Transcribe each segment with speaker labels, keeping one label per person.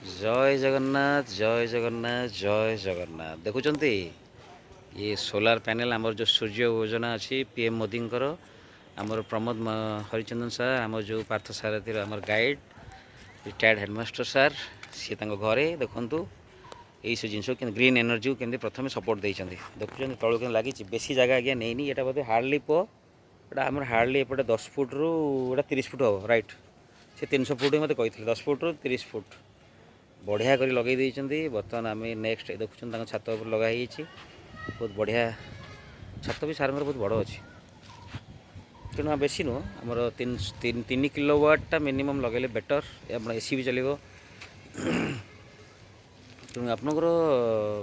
Speaker 1: ଜୟ ଜଗନ୍ନାଥ ଜୟ ଜଗନ୍ନାଥ ଜୟ ଜଗନ୍ନାଥ। ଦେଖୁଛନ୍ତି ये solar panel आमर जो सूर्य योजना अच्छी पीएम मोदींकर आमर प्रमोद हरिचंदन सार आम जो पार्थ सारथी आमर गाइड रिटायर्ड हेडमास्टर सार सी घरे देखु यही सब जिन ग्रीन एनर्जी को केमती प्रथम सपोर्ट देते देखुं तलू के लगी बेसी जगह आज्ञा नहीं ये बोधे हार्डली पो एटा आम हार्डली एपटे 10 फुट रु 30 फुट हम रईट से 300 फुट ही मत कही 10 फुट रु 30 फुट बढ़िया कर लगे बर्तमान आम नेक्स्ट देखुं छात उपर लगाई बहुत बढ़िया छात भी सार बहुत बड़ अच्छी तेणु बेसी नुह आमर 3 किलोवाट मिनिमम लगे बेटर एसी भी चलो तेणु आपणकर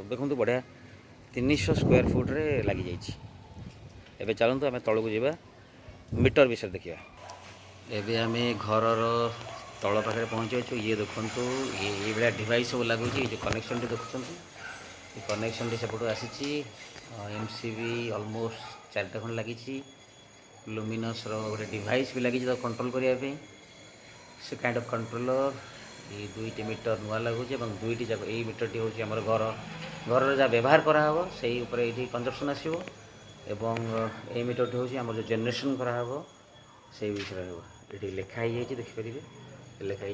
Speaker 1: देखो बढ़िया 300 स्क्वायर फुट रे लगी जाइए। चलतु आम तौक जा मीटर विषय देखा एवं आम घर तल पाखे पहुँचु ये देखु ये भाया डिवाइस सब लगुच जो कनेक्शन देखुं ये कनेक्शन सेपटू आसी एमसीबी ऑलमोस्ट 4टा खंड लगी लुमिनस गोटे डिवाइस भी लगी कंट्रोल करने से काइंड ऑफ कंट्रोलर ये 2टी मीटर नुआ लगुच दुईटी जाक यही मीटर टी हूँ घर घर जहाँ व्यवहार कराव से ये कंजप्शन आसो एवं यही मीटर टी हूँ आम जो जेनेरेशन कराव से विषय ये लिखाई देखिपारे लिखाई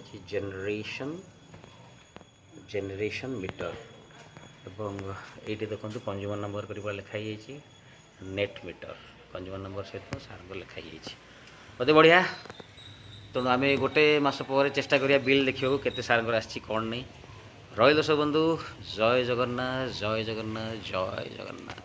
Speaker 1: जेनेरेशन मीटर एवं ये देखो कंज्यूमर नंबर कर लिखाई नेट मीटर कंज्यूमर नंबर सहित सार लिखाई बहुत बढ़िया। तेणु आम गोटे मस पर चेष्टा करिया बिल देखा केते सार आसी कौन नहीं रही दर्शक बंधु जय जगन्नाथ जय जगन्नाथ जय जगन्नाथ।